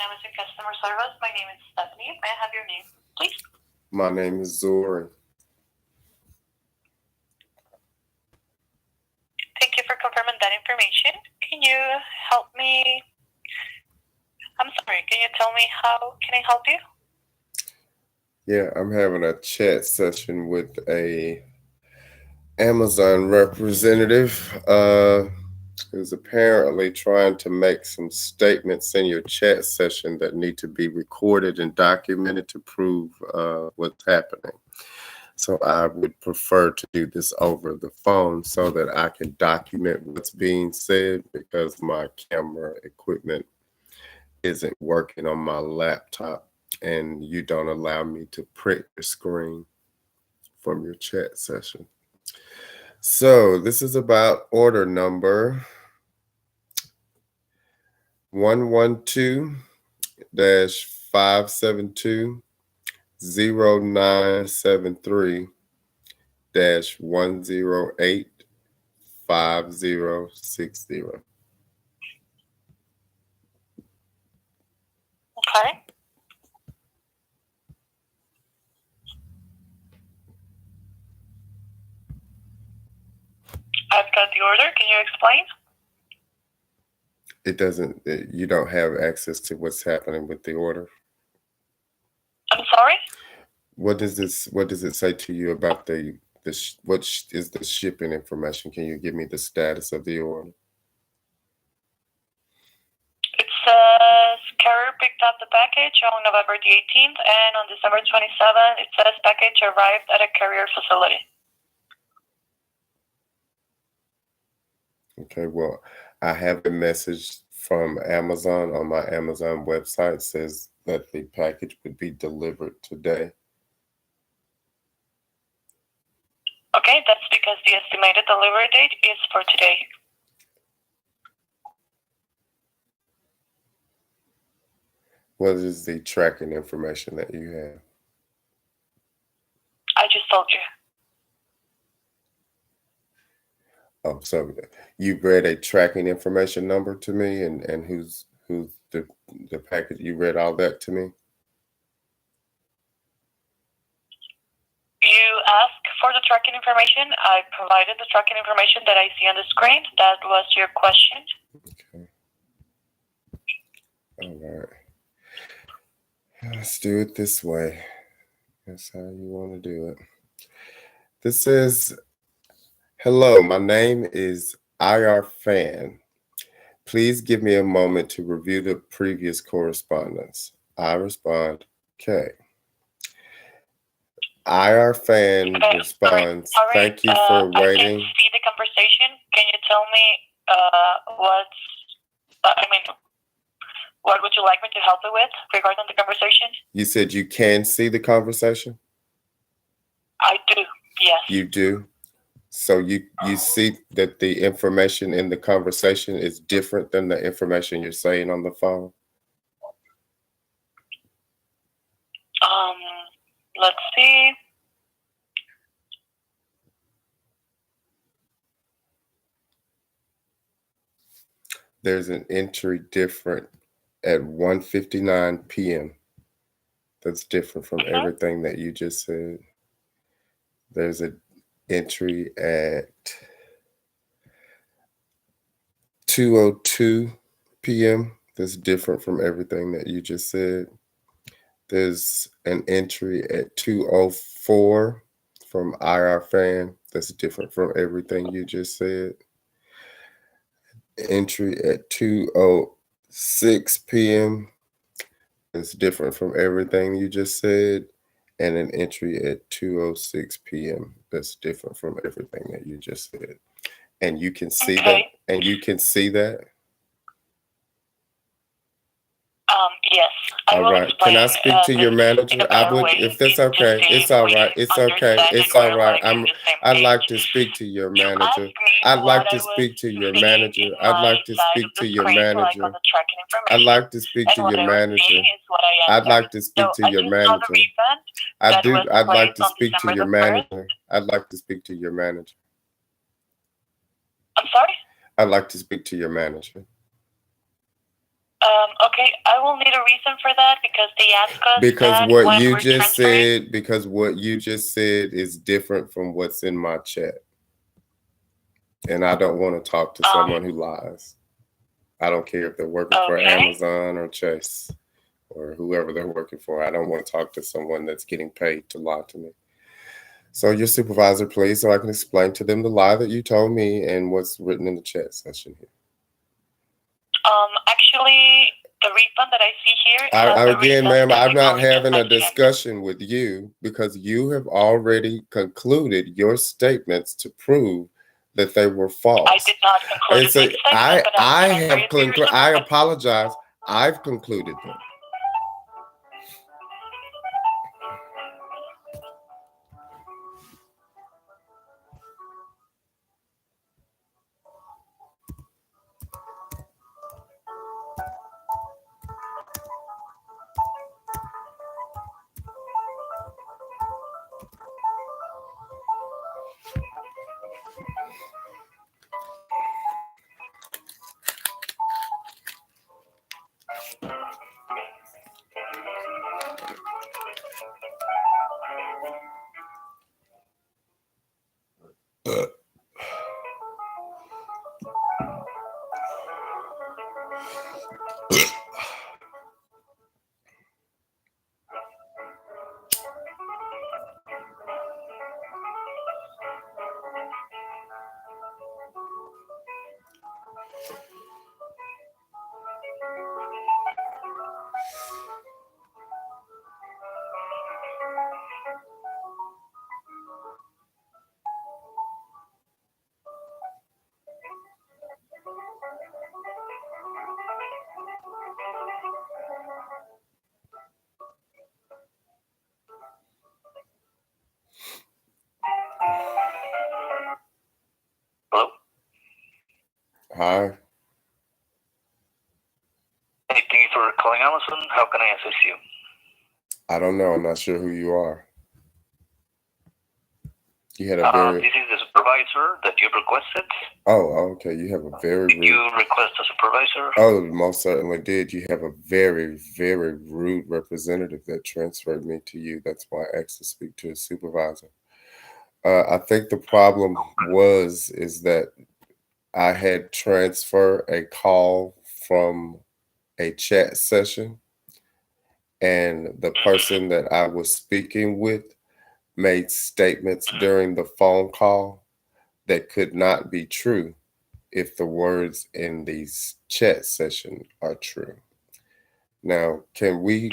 Amazon Customer Service. My name is Stephanie. May I have your name, please? My name is Zori. Thank you for confirming that information. Can you help me? I'm sorry, can you tell me how can I help you? Yeah, I'm having a chat session with a Amazon representative who's apparently trying to make some statements in your chat session that need to be recorded and documented to prove what's happening. So I would prefer to do this over the phone so that I can document what's being said because my camera equipment isn't working on my laptop and you don't allow me to print the screen from your chat session. So this is about order number 112-572-0973-108-5060. Okay. I've got the order. Can you explain? You don't have access to what's happening with the order. I'm sorry? What does it say to you about what is the shipping information? Can you give me the status of the order? It says carrier picked up the package on November the 18th, and on December 27th, it says package arrived at a carrier facility. Okay, well, I have a message from Amazon on my Amazon website says that the package would be delivered today. Okay, that's because the estimated delivery date is for today. What is the tracking information that you have? I just told you. Oh, so you read a tracking information number to me and who's the package, you read all that to me? You asked for the tracking information. I provided the tracking information that I see on the screen. That was your question. Okay. All right. Let's do it this way. That's how you want to do it. This says, hello, my name is IR Fan. Please give me a moment to review the previous correspondence. I respond, okay. IR Fan responds, sorry. Thank you for waiting. I can't see the conversation. Can you tell me what would you like me to help you with regarding the conversation? You said you can see the conversation? I do, yes. You do? So you see that the information in the conversation is different than the information you're saying on the phone? Let's see. There's an entry different at 1:59 p.m. That's different from everything that you just said. There's an entry at 2:02 p.m. that's different from everything that you just said. There's an entry at 2:04 from IR Fan that's different from everything you just said. Entry at 2:06 p.m. is different from everything you just said. And an entry at 2:06 p.m. that's different from everything that you just said. And you can see that. And you can see that. Yes. All right. Can I speak to your manager? I would, if that's okay. It's all right. It's okay. It's all right. I'd like to speak to your manager. I'd like to speak to your manager. I'd like to speak to your manager. I'd like to speak to your manager. I'd like to speak to your manager. I do. I'd like to speak to your manager. I'd like to speak to your manager. I'm sorry? I'd like to speak to your manager. Okay, I will need a reason for that because they ask us Because that what when you we're just transferring. said, because what you just said is different from what's in my chat. And I don't want to talk to someone who lies. I don't care if they're working for Okay. Amazon or Chase or whoever they're working for. I don't want to talk to someone that's getting paid to lie to me. So your supervisor, please, so I can explain to them the lie that you told me and what's written in the chat session here. Actually, the refund that I see here. Again, ma'am, I'm not having a discussion with you because you have already concluded your statements to prove that they were false. I did not conclude So I have concluded. I apologize. I've concluded them. Hello? Hi. Hey, thank you for calling Amazon. How can I assist you? I don't know. I'm not sure who you are. You had a very. This is the supervisor that you requested. Oh, okay. You have a very. Did you request a supervisor? Oh, most certainly did. You have a very, very rude representative that transferred me to you. That's why I asked to speak to a supervisor. I think the problem is that I had transferred a call from a chat session, and the person that I was speaking with made statements during the phone call that could not be true if the words in the chat session are true. Now, can we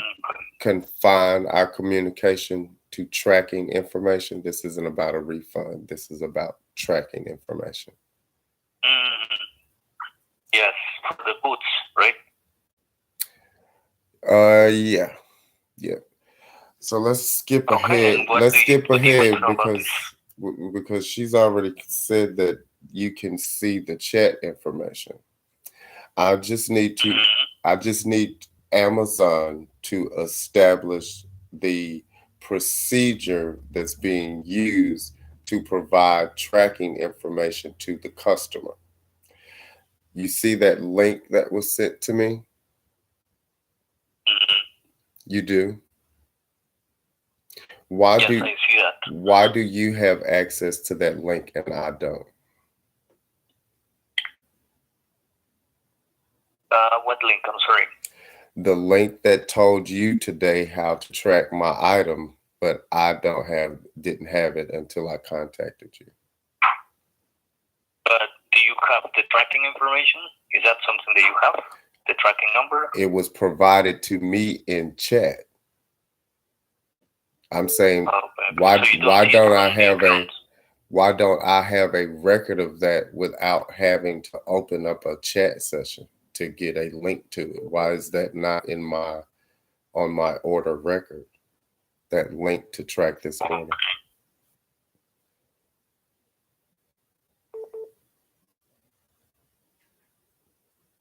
confine our communication to tracking information? This isn't about a refund. This is about tracking information. Yes, for the boots, right? Yeah. So let's skip ahead. Let's skip ahead because she's already said that you can see the chat information. I just need Amazon to establish the procedure that's being used to provide tracking information to the customer. You see that link that was sent to me? You do? Why I see that. Why do you have access to that link and I don't? What link? I'm sorry. The link that told you today how to track my item, but I didn't have it until I contacted you. But do you have the tracking information? Is that something that you have? The tracking number? It was provided to me in chat. I'm saying, why don't I have a record of that without having to open up a chat session to get a link to it? Why is that not on my order record? That link to track this order.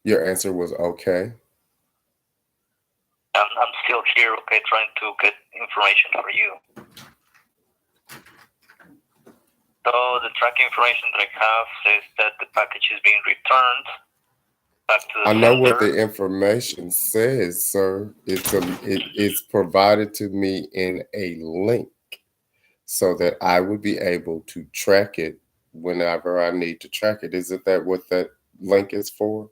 Your answer was okay. I'm still here, okay, trying to get information for you. So the tracking information that I have says that the package is being returned back to the I know what sender. the information says, sir. It's provided to me in a link so that I would be able to track it whenever I need to track it. Isn't that what that link is for?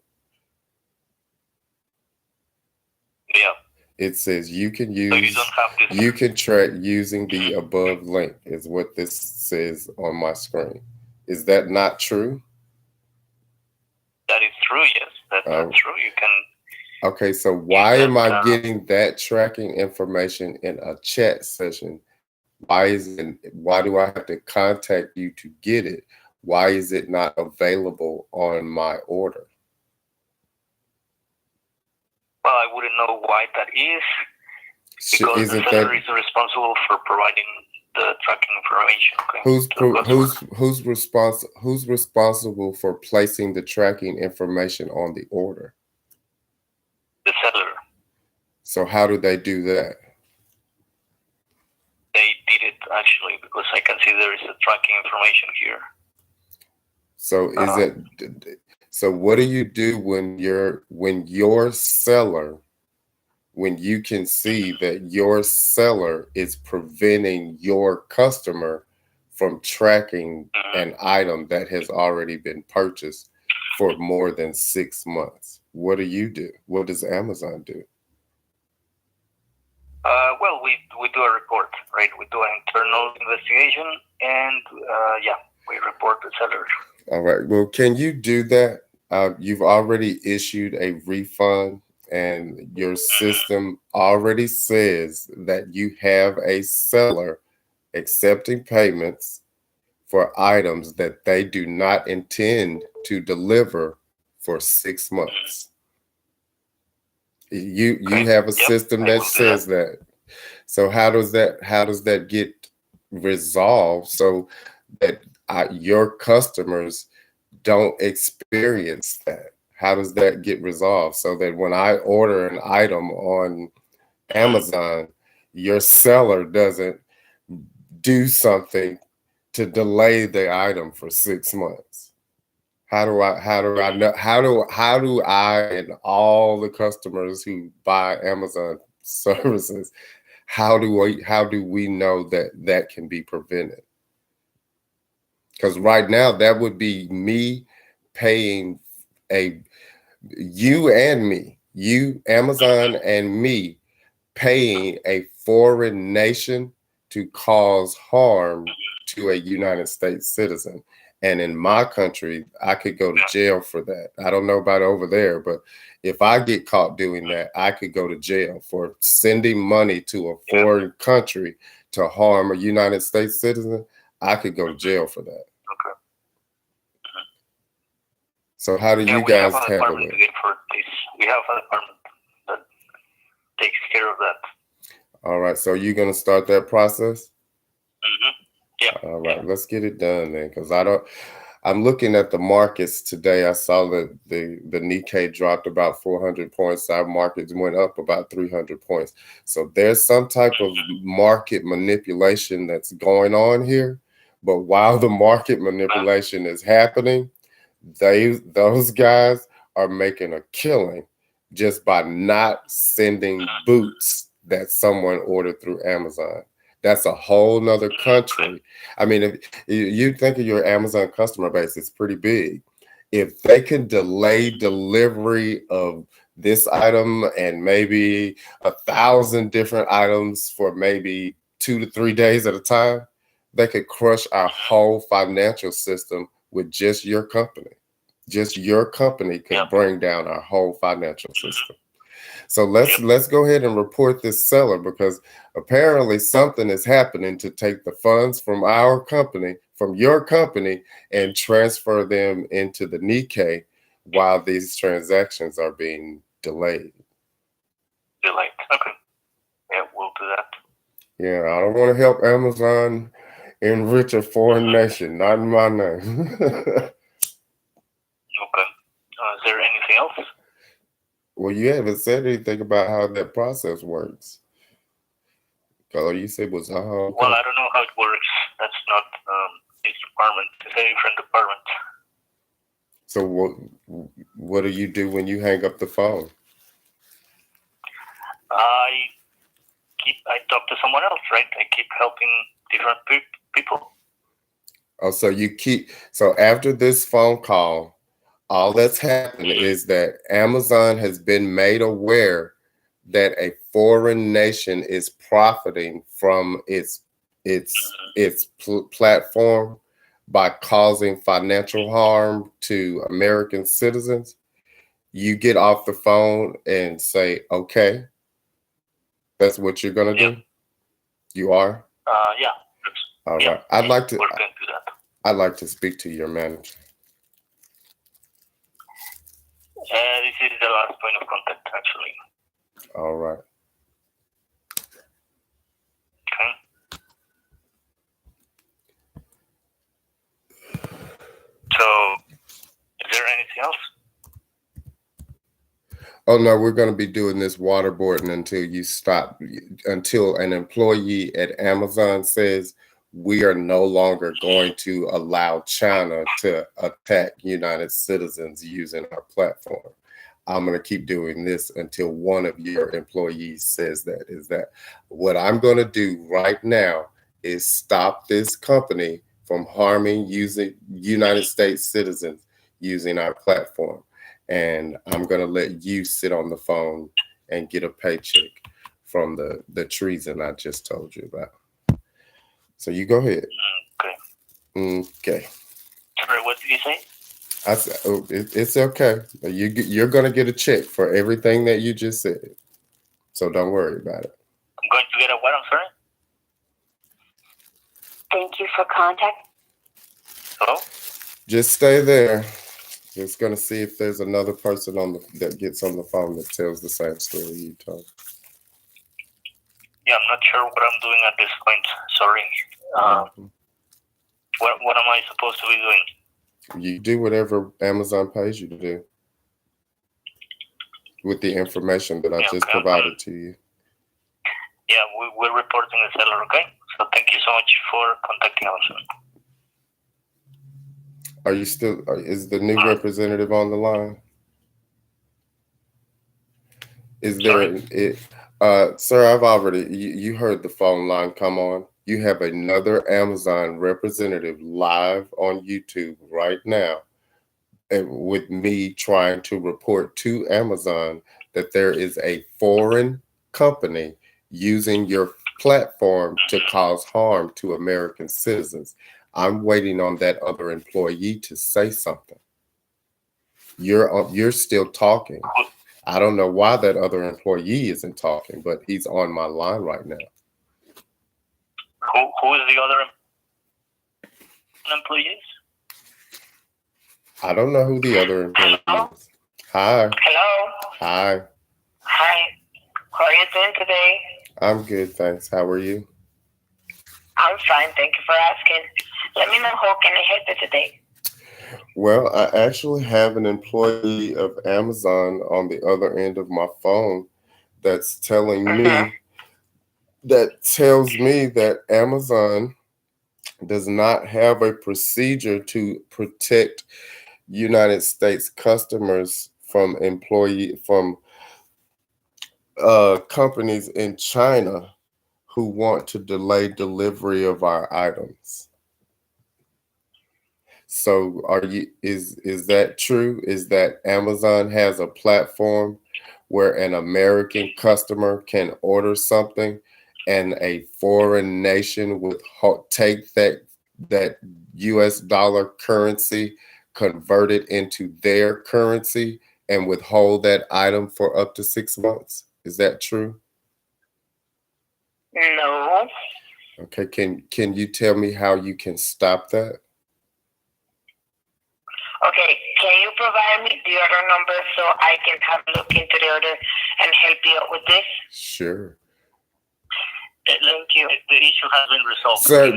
Yeah. It says you can So you use don't have this. you can track using the above link is what this says on my screen. Is that not true? That is true. Yes, that's not true. You can. Okay, so why am I getting that tracking information in a chat session? Why do I have to contact you to get it? Why is it not available on my order? Well, I wouldn't know why that is, because the seller is responsible for providing the tracking information. Okay? Who's responsible for placing the tracking information on the order? The seller. So how do they do that? They did it actually, because I can see there is a tracking information here. So so what do you do when your seller, when you can see that your seller is preventing your customer from tracking an item that has already been purchased for more than 6 months? What do you do? What does Amazon do? Well, we do a report, right? We do an internal investigation, and we report the seller. All right. Well, can you do that? You've already issued a refund, and your system already says that you have a seller accepting payments for items that they do not intend to deliver for 6 months. You have a system that says that. So how does that get resolved so that your customers don't experience that? How does that get resolved so that when I order an item on Amazon, your seller doesn't do something to delay the item for 6 months? How do I know, how do I and all the customers who buy Amazon services, how do we know that can be prevented? Because right now that would be me paying you, Amazon and me, paying a foreign nation to cause harm to a United States citizen. And in my country, I could go to jail for that. I don't know about over there, but if I get caught doing that, I could go to jail for sending money to a foreign country to harm a United States citizen. I could go to jail for that. Okay. So how do you guys handle it? We have a department that takes care of that. All right. So you're going to start that process? Yeah. All right. Let's get it done then, because I'm looking at the markets today. I saw that the Nikkei dropped about 400 points. Our markets went up about 300 points. So there's some type of market manipulation that's going on here. But while the market manipulation is happening, those guys are making a killing just by not sending boots that someone ordered through Amazon. That's a whole nother country. I mean, if you think of your Amazon customer base, it's pretty big. If they can delay delivery of this item and maybe 1,000 different items for maybe 2 to 3 days at a time, they could crush our whole financial system with just your company. Just your company could bring down our whole financial system. So let's go ahead and report this seller, because apparently something is happening to take the funds from our company, from your company, and transfer them into the Nikkei while these transactions are being delayed. Okay. Yeah, we'll do that. Yeah, I don't want to help Amazon enrich a foreign nation, not in my name. Okay. Is there anything else? Well, you haven't said anything about how that process works. All you said was, okay. Well, I don't know how it works. That's not his department. It's a different department. So What do you do when you hang up the phone? I talk to someone else, right? I keep helping different people. Oh, so after this phone call, all that's happened is that Amazon has been made aware that a foreign nation is profiting from its platform by causing financial harm to American citizens. You get off the phone and say, okay, that's what you're gonna do. You are. Yeah. All right. I'd like to. I'd like to speak to your manager. This is the last point of contact, actually. All right. Okay. So, is there anything else? Oh no, we're going to be doing this waterboarding until an employee at Amazon says we are no longer going to allow China to attack United citizens using our platform. I'm going to keep doing this until one of your employees says that. Is that what I'm going to do right now is stop this company from harming using United States citizens using our platform. And I'm going to let you sit on the phone and get a paycheck from the treason I just told you about. So you go ahead. Okay. Sorry, what did you say? I said, oh, it's okay. You're going to get a check for everything that you just said. So don't worry about it. I'm going to get a what? I'm sorry? Thank you for contact. Hello? Just stay there. Just going to see if there's another person that gets on the phone that tells the same story you told. Yeah, I'm not sure what I'm doing at this point. Sorry. What am I supposed to be doing? You do whatever Amazon pays you to do with the information that I just provided to you. Yeah, we're reporting the seller, okay? So thank you so much for contacting us. Are you still? Is the new representative on the line? Is there? Sir, I've already. You heard the phone line come on. You have another Amazon representative live on YouTube right now, and with me trying to report to Amazon that there is a foreign company using your platform to cause harm to American citizens. I'm waiting on that other employee to say something. You're still talking. I don't know why that other employee isn't talking, but he's on my line right now. Who is the other employees? I don't know who the other employee is. Hi. Hello. Hi. Hi. How are you doing today? I'm good, thanks. How are you? I'm fine. Thank you for asking. Let me know how can I help you today. Well, I actually have an employee of Amazon on the other end of my phone that's telling me that Amazon does not have a procedure to protect United States customers from companies in China who want to delay delivery of our items. So is that true? Is that Amazon has a platform where an American customer can order something and a foreign nation would take that US dollar currency, convert it into their currency, and withhold that item for up to 6 months? Is that true? No. Okay, can you tell me how you can stop that? Okay, can you provide me the order number so I can have a look into the order and help you out with this? Sure. Thank you. The issue has been resolved. Sir,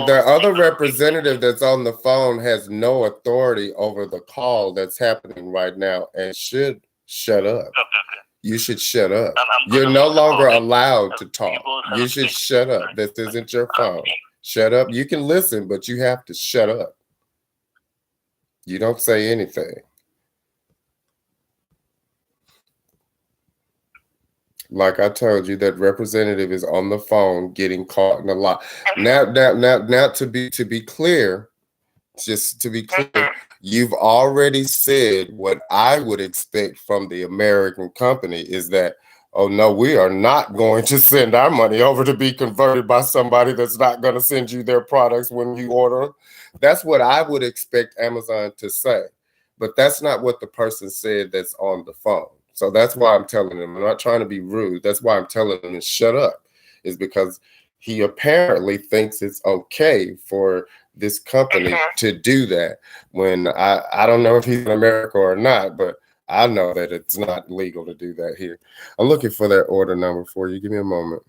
the other representative that's on the phone has no authority over the call that's happening right now and should shut up. Okay. You should shut up. You're no longer allowed to talk. You should shut up. This isn't your phone. Shut up. You can listen, but you have to shut up. You don't say anything. like I told you, that representative is on the phone getting caught in a lie. Now, to be clear, just to be clear, you've already said what I would expect from the American company is that, oh no, we are not going to send our money over to be converted by somebody that's not going to send you their products when you order them. That's what I would expect Amazon to say. But that's not what the person said that's on the phone. So that's why I'm telling him. I'm not trying to be rude. That's why I'm telling him to shut up, is because he apparently thinks it's okay for this company to do that when I don't know if he's in America or not, but I know that it's not legal to do that here. I'm looking for that order number for you. Give me a moment.